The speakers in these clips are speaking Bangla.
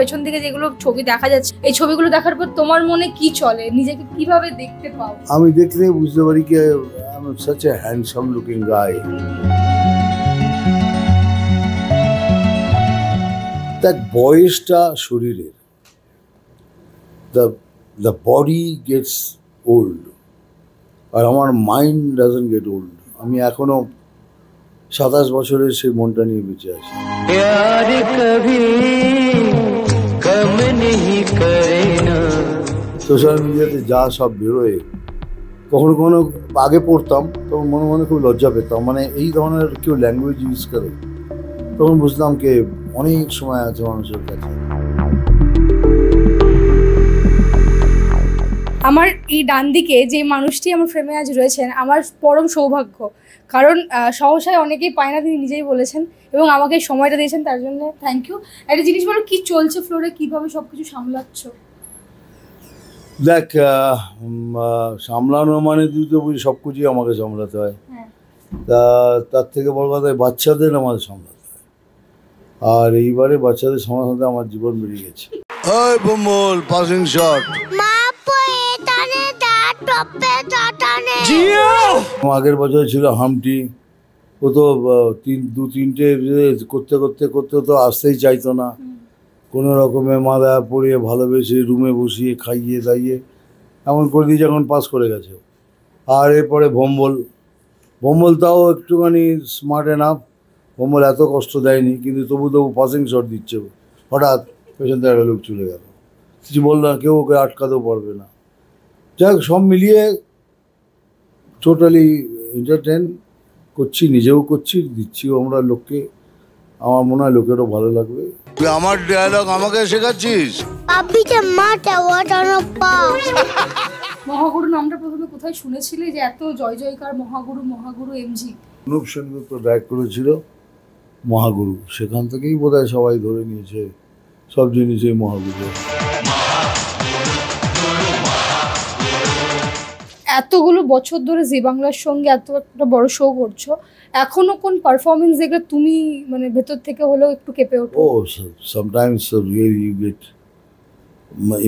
পেছন দিকে যেগুলো ছবি দেখা যাচ্ছে, এই ছবিগুলো দেখার পর তোমার মনে কি চলে, নিজেকে কিভাবে দেখতে পাও? আমি দেখলে বুঝতে পারি কি I am such a handsome looking guy. দেখ, বয়সটা শরীরের, the body gets old আর আমার মাইন্ড ডাজন্ট গেট ওল্ড। আমি এখনো 27 বছরের সেই মনটা নিয়ে বেঁচে আছি। সোশ্যাল মিডিয়াতে যা সব বেরোয়, কখনো কখনো আগে পড়তাম তখন মনে মনে খুব লজ্জা পেতাম, মানে এই ধরনের কেউ ল্যাঙ্গুয়েজ ইউজ করে, তখন বুঝলাম কি অনেক সময় আছে মানুষের কাছে। আমার এই ডান দিকে যে মানুষটি আমার ফ্রেমে আজ রয়েছেন আমার পরম সৌভাগ্য, কারণ সহসায় অনেকেই পায় না, তিনি নিজেই বলেছেন এবং আমাকে সময়টা দিয়েছেন, তার জন্য থ্যাংক ইউ। একটা জিনিস বলো, কি চলছে ফ্লোরে, কিভাবে সবকিছু সামলাচ্ছ? দেখ, সামলানো মানে তুই তো বুঝি সব কিছুই আমাকে সামলাতে হয়। তার থেকে বড় কথা বাচ্চাদের আমাদের সামলাতে হয়, আর এইবারে বাচ্চাদের সামলাতে আমার জীবন বেরিয়ে গেছে। ওই বম্বল পাসিং শট আগের বছর ছিল হামটি, ও তো দু তিনটে করতে করতে করতে তো আসতেই চাইতো না, কোনো রকমে মাথা পড়িয়ে ভালোবেসে রুমে বসিয়ে খাইয়ে দাইয়ে এমন করে দিয়ে যখন পাস করে গেছে। আর এরপরে ভম্বল তাও একটুখানি স্মার্ট এনাফ, ভম্বল এত কষ্ট দেয়নি, কিন্তু তবু পাসিং শট দিচ্ছে, হঠাৎ পেছন থেকে একটা লোক চলে গেল, কিছু বলল না, কেউ ওকে আটকাতেও পারবে না। যাই হোক, সব মিলিয়ে টোটালি এন্টারটেন করছি, নিজেও করছি, দিচ্ছিও আমরা লোককে। আমার মনে হয় লোকেরও ভালো লাগবে। তুই আমার ডায়লগ আমাকে শেখাচ্ছিস? মহাগুরু নামটা প্রথমে কোথায় শুনেছিলে, যে এত জয় জয়কার মহাগুরু এমজি? অনুপ সেনগুপ্ত ডাইরেক্ট করেছিল মহাগুরু, সেখান থেকেই বোধহয় সবাই ধরে নিয়েছে সব জিনিসই মহাগুরু। এতগুলো বছর ধরে জি বাংলার সঙ্গে এত একটা বড় শো করছো, এখনো কোন পারফরমেন্স দেখলে তুমি মানে ভেতর থেকে হলেও একটু কেঁপে ওঠো? Oh sometimes really you get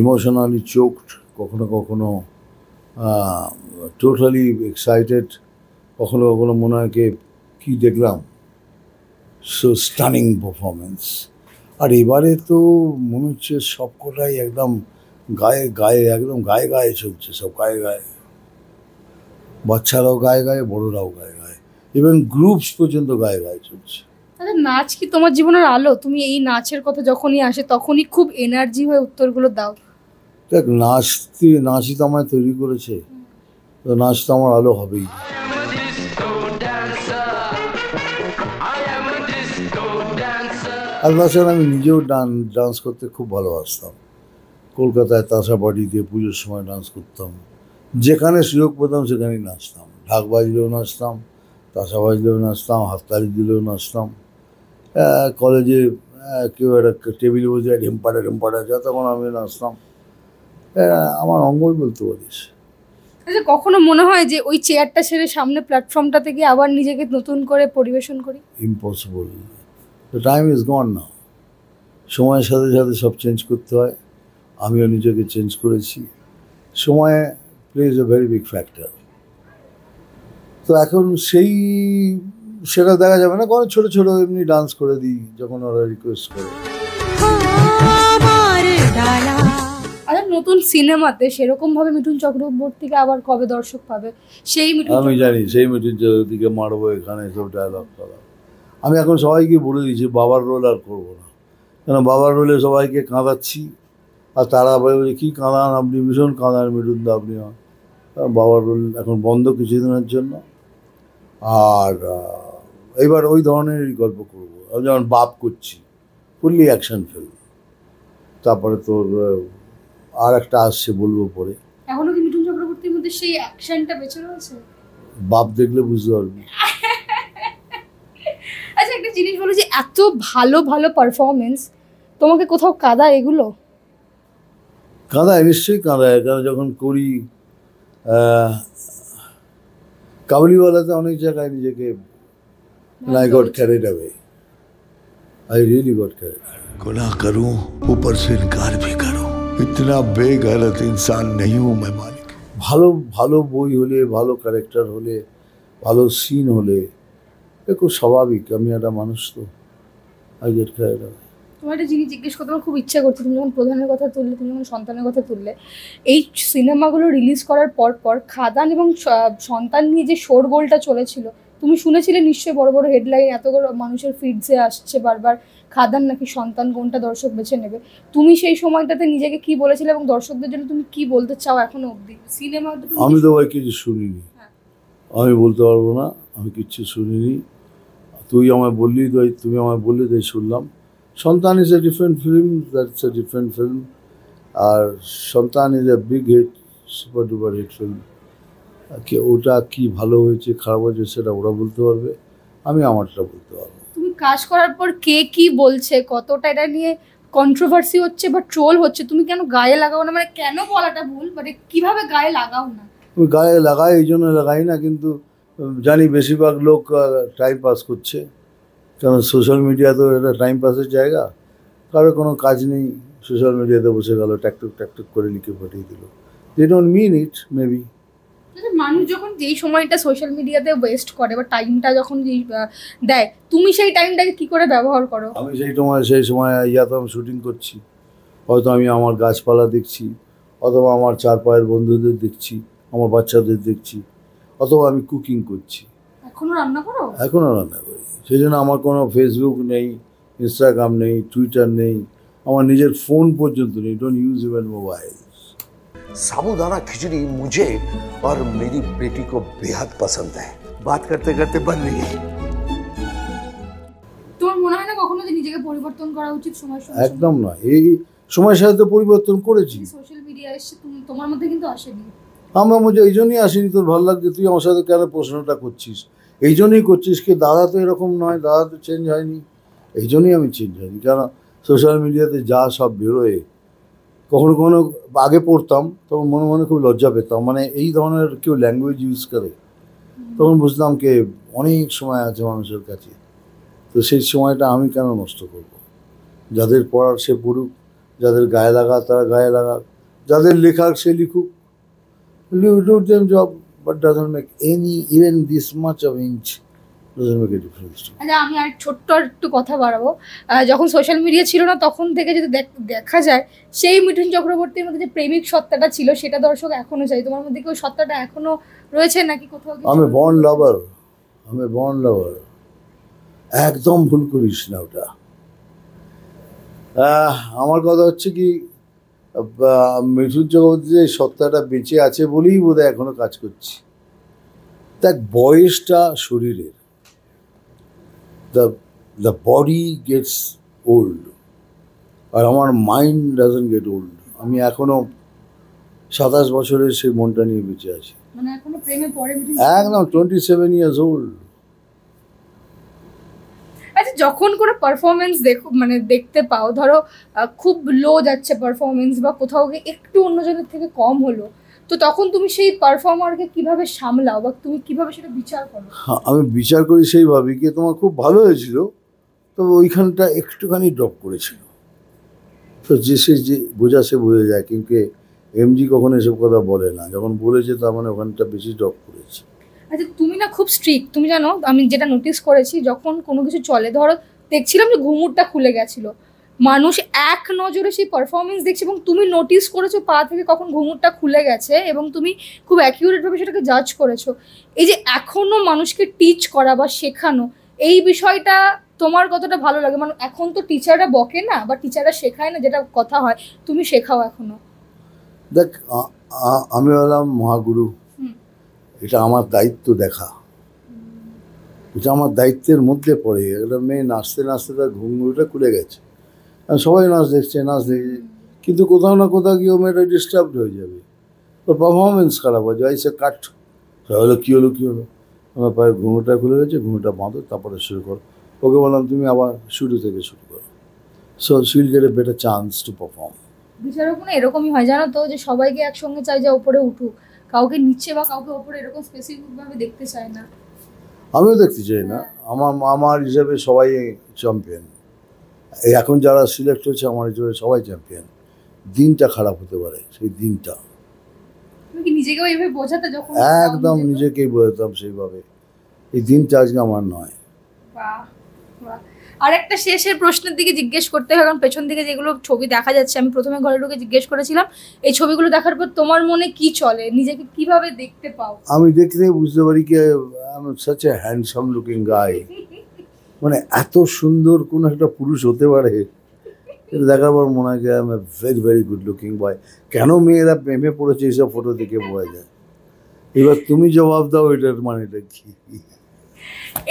emotionally choked, কখনো কখনো টোটালি এক্সাইটেড, কখনো কখনো মনে হয় কি দেখলাম, সো স্টানিং পারফরমেন্স। আর এবারে তো মনে হচ্ছে সবকটাই একদম গায়ে একদম গায়ে চলছে, সব গায়ে, বাচ্চারাও গায়ে, বড়রাও গায়ে, ইভেন গ্রুপস পর্যন্ত গায়ে চলছে। আচ্ছা, নাচ কি তোমার জীবনের আলো? তুমি এই নাচের কথা যখনই আসে তখনই খুব এনার্জি হয়ে উত্তরগুলো দাও। দেখ, নাচই তো আমায় তৈরি করেছে, তো নাচ তো আমার আলো হবেই। আর তাছাড়া আমি নিজেও ডান্স করতে খুব ভালোবাসতাম। কলকাতায় তাসা বাড়িতে পুজোর সময় ডান্স করতাম, যেখানে সুযোগ পেতাম সেখানেই নাচতাম। ঢাক বাজলেও নাচতাম, তাসা বাজলেও নাচতাম, হাততালি দিলেও নাচতাম। কলেজে কেউ একটা টেবিলে বসে ঢেম্পাটা যতক্ষণ আমি নাচতাম, আমার অঙ্গই বলতে পারিস। আচ্ছা, কখনো মনে হয় যে ওই চেয়ারটা ছেড়ে সামনে প্ল্যাটফর্মটাতে গিয়ে আবার নিজেকে নতুন করে পরিবেশন করি? Impossible, the time is gone now. সময়ের সাথে সাথে সব চেঞ্জ করতে হয়, আমিও নিজেকে চেঞ্জ করেছি। সময় plays a very big factor. তো এখন সেটা দেখা যাবে না, কারণ ছোটো এমনি ডান্স করে দিই যখন ওরা রিকোয়েস্ট করে। আচ্ছা, নতুন সিনেমাতে সেরকম ভাবে মিঠুন চক্রবর্তীকে আবার কবে দর্শক পাবে? আমি জানি সেই মিঠুন চক্রবর্তীকে মারবো এখানে, সব ডায়লগ করা। আমি এখন সবাইকে বলে দিয়েছি বাবার রোল আর করবো না, কেন বাবার রোলে সবাইকে কাঁদাচ্ছি, আর তারা বলে কী কাঁদান আপনি, ভীষণ কাঁদান মিঠুন দা আপনি। বাবার রোল এখন বন্ধ কিছুদিনের জন্য, আর এবার ওই ধরনেরই গল্প করবো। আমি যেমন বাপ করছি, ফুললি অ্যাকশন ফিল্ম। তারপরে তোর আর একটা আসছে, বলবো পরে। এখনো কি মিঠুন চক্রবর্তীর মধ্যে সেই অ্যাকশনটা বেঁচে রয়েছে? বাপ দেখলে বুঝতে পারবি। আচ্ছা, একটা জিনিস বলো, যে এত ভালো পারফরমেন্স, তোমাকে কোথাও কাঁদা এগুলো? কাঁদায়, নিশ্চয়ই কাঁদায়, কারণ যখন করি কাবুলিওয়ালাতে অনেক জায়গায় নিজেকে I got carried away. I really got character. गुनाह करूं ऊपर से इनकार भी करूं, इतना बेगैरत इंसान नहीं हूं मैं मालिक। ভালো ভালো বই হলে, ভালো ক্যারেক্টার হলে, ভালো সিন হলে এ খুব স্বাভাবিক। আমি একটা মানুষ, তো আই গেট ক্যারেক্টার। তোমার একটা জিনিস জিজ্ঞেস করতে আমার খুব ইচ্ছা করছে, তুমি যখন প্রধানের কথা তুললে, তুমি যখন সন্তানের কথা তুললে, এই সিনেমাগুলো রিলিজ করার পর খাদান এবং সন্তান নিয়ে যে শোরগোলটা চলেছিল, তুমি শুনেছিলে নিশ্চয়ই বড় বড় হেডলাইন, এতগুলো মানুষের ফিডসে আসছে বারবার খাদান নাকি সন্তান, কোনটা দর্শক বেছে নেবে। তুমি সেই সময়টাতে নিজেকে কি বলেছিলে এবং দর্শকদের জন্য তুমি কি বলতে চাও এখনো অবধি সিনেমা? আমি তো ভাই কিছু শুনিনি, আমি বলতে পারবো না, আমি কিচ্ছু শুনিনি। তুই আমায় বললি, তো তুমি আমায় বললে তাই শুনলাম। Santan is a different film, that's a different film. আর Santan is a big hit, super duper hit film. ওটা কি ভালো হয়েছে খারাপ হয়েছে সেটা ওরা বলতে পারবে, আমি আমারটা বলতে পারবো। তুমি কাজ করার পর কে কি বলছে, কতটা এটা নিয়ে কন্ট্রোভার্সি হচ্ছে বা ট্রোল হচ্ছে, তুমি কেন গায়ে লাগাও না? মানে কেন বলাটা ভুল, মানে কিভাবে গায়ে লাগাও না? আমি গায়ে লাগাই, এই জন্য লাগাই না, কিন্তু জানি বেশিরভাগ লোক টাইম পাস করছে। কারণ সোশ্যাল মিডিয়া তো এটা টাইম পাসের জায়গা। কারো কোনো কাজ নেই, সোশ্যাল মিডিয়াতে বসে গেল, ট্যাকটুক করে লিখে পাঠিয়ে দিল। They don't mean it maybe. মানুষ যখন যেই সময়টা সোশ্যাল মিডিয়াতে ওয়েস্ট করে বা টাইমটা যখন দেয়, তুমি সেই টাইমটাকে কি করে ব্যবহার করো? আমি সেই সময় ইয়াতে আমি শুটিং করছি, হয়তো আমি আমার গাছপালা দেখছি, অথবা আমার চার পায়ের বন্ধুদের দেখছি, আমার বাচ্চাদের দেখছি, অথবা আমি কুকিং করছি। এখনো রান্না করো? এখনও রান্না করি। সেই জন্য আমার কোনো ফেসবুক নেই, ইনস্টাগ্রাম নেই, টুইটার নেই, আমার নিজের ফোন পর্যন্ত নেই। Don't use even mobile. Sabudana khichdi मुझे और मेरी बेटी को बेहद पसंद है। बात करते करते बन रही है। তোমার মনে হয় না কখনো যে নিজেকে পরিবর্তন করা উচিত সময়ের সঙ্গে? একদম না, এই সময়ের সাথে তো পরিবর্তন করেছি। সোশ্যাল মিডিয়া এসে তোমার মধ্যে কিন্তু আসেনি। আমার মধ্যে এই জন্যই আসেনি। তোর ভালো লাগছে, তুই আমার সাথে কেন প্রশ্নটা করছিস? এই জন্যই করছিস কি দাদা তো এরকম নয়, দাদা তো চেঞ্জ হয়নি। এই জন্যই আমি চেঞ্জ হয়নি, কারণ সোশ্যাল মিডিয়াতে যা সব বেরোয়, কখনো কখনো আগে পড়তাম তখন মনে মনে খুব লজ্জা পেতাম, মানে এই ধরনের কেউ ল্যাঙ্গুয়েজ ইউজ করে, তখন বুঝলাম কি অনেক সময় আছে মানুষের কাছে, তো সেই সময়টা আমি কেন নষ্ট করব? যাদের পড়ার সে পড়ুক, যাদের গায়ে লাগা তারা গায়ে লাগাক, যাদের লেখাক সে লিখুক, do them job, but doesn't make any, even this much of inch doesn't make a difference to me. আচ্ছা, আমি আর ছোট্ট একটু কথা বাড়াবো। যখন সোশ্যাল মিডিয়া ছিল না তখন থেকে যদি দেখা যায়, সেই মিঠুন চক্রবর্তীর মধ্যে যে প্রেমিক সত্তাটা ছিল সেটা দর্শক এখনো চাই। তোমার মধ্যে কি ওই সত্তাটা এখনো রয়েছে নাকি কোথাও? আমি বর্ন লাভার, একদম ভুল করিস না ওটা। আমার কথা হচ্ছে কি, মিঠুন চক্রবর্তী যে সত্তাটা বেঁচে আছে বলেই বোধহয় এখনো কাজ করছি। দেখ, বয়সটা শরীরের, দ্য বডি গেটস ওল্ড, আর আমার মাইন্ড ডাজন্ট গেট ওল্ড। আমি এখনো 27 বছরের সেই মনটা নিয়ে বেঁচে আছি, মানে এখনো প্রেমে পড়ে একদম 27 years old। আচ্ছা, যখন কোনো পারফরমেন্স দেখতে পাও, ধরো খুব লো যাচ্ছে পারফরমেন্স বা কোথাও গিয়ে একটু অন্যজনের থেকে কম হলো, তো তখন তুমি সেই পারফর্মারকে কিভাবে সামলাও বা তুমি কিভাবে সেটা বিচার করো? আমি বিচার করি সেইভাবে কি, তোমার খুব ভালো হয়েছিল, তবে ওইখানটা একটুখানি ড্রপ করেছিল, তো যে বোঝা সে বোঝা যায়। কিন্তু এমজি কখনো এসব কথা বলে না, যখন বলেছে তার মানে ওখানটা বেশি ড্রপ করেছে। আচ্ছা, তুমি না খুব স্ট্রিক্ট, তুমি জানো আমি যেটা নোটিস করেছি, যখন কোনো কিছু চলে, ধরো দেখছিলাম যে ঘুঙুরটা খুলে গেছিলো, মানুষ এক নজরে সেই পারফরমেন্স দেখছে এবং তুমি নোটিস করেছো পা থেকে কখন ঘুঙুরটা খুলে গেছে এবং তুমি খুব অ্যাকিউরেটভাবে সেটাকে জাজ করেছো। এই যে এখনও মানুষকে টিচ করা বা শেখানো, এই বিষয়টা তোমার কতটা ভালো লাগে? মানে এখন তো টিচাররা বকে না বা টিচাররা শেখায় না, যেটা কথা হয়, তুমি শেখাও এখনো। দেখ, আমি হলাম মহাগুরু, এটা আমার দায়িত্ব দেখা, এটা আমার দায়িত্বের মধ্যে পড়ে। একটা মেয়ে নাচতে নাচতে তার ঘুঙুরটা খুলে গেছে, সবাই নাচ দেখছে, কিন্তু কোথাও না কোথাও গিয়ে মেয়েটা ডিস্টার্বড হয়ে যাবে, ওর পারফরমেন্স খারাপ হয়ে যায়। সে কাট হলো, কী হলো আমার পায়ের ঘুঙুরটা খুলে গেছে, ঘুঙুরটা বাঁধো, তারপরে শুরু করো। ওকে বললাম তুমি আবার শুরু থেকে শুরু করো, so she will get a better chance to perform. বিচারক না এরকমই হয় জানো তো, যে সবাইকে একসঙ্গে চাই যে ওপরে উঠুক, কাউকে নিচে বা কাউকে ওপরে এরকম স্পেসিফিকভাবে দেখতে চায় না। আমিও দেখতে চাই না, আমার হিসাবে সবাই চ্যাম্পিয়ন, এই এখন যারা সিলেক্ট হয়েছে আমার জন্য সবাই চ্যাম্পিয়ন। দিনটা খারাপ হতে পারে, সেই দিনটা তুমি কি নিজেকেও এইভাবে বোঝাতে যখন একদম নিজেকেই বোঝাতাম সেইভাবে, এই দিনটা আজকে আমার নয়। বাহ বাহ। আর একটা শেষের প্রশ্নের দিকে জিজ্ঞেস করতে হয়, কারণ পেছন দিকে যেগুলো ছবি দেখা যাচ্ছে, আমি প্রথমে ঘরে ঢুকে জিজ্ঞেস করেছিলাম এই ছবিগুলো দেখার পর তোমার মনে কি চলে, নিজেকে কিভাবে দেখতে পাও? আমি দেখলেই বুঝতে পারি কি সাচ এ হ্যান্ডসাম লুকিং গাই, মানে এত সুন্দর কোন একটা পুরুষ হতে পারে এটা দেখার পর মনে হয় I am a very very good looking boy. কেন মেয়েরা প্রেমে পড়েছে এইসব ফটো দেখে বোঝা যায়। এবার তুমি জবাব দাও এটার মানেটা কি।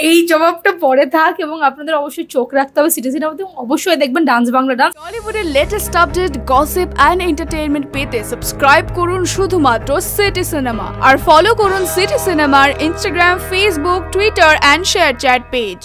এই জবাবটা পরে থাক, এবং আপনাদের অবশ্যই চোখ রাখতে হবে সিটি সিনেমাতে, অবশ্যই দেখবেন ডান্স বাংলা ডান্স। টলিউডের latest update, gossip and entertainment পেতে সাবস্ক্রাইব করুন শুধুমাত্র সিটি সিনেমা, আর ফলো করুন সিটি সিনেমার Instagram, Facebook, Twitter and ShareChat page.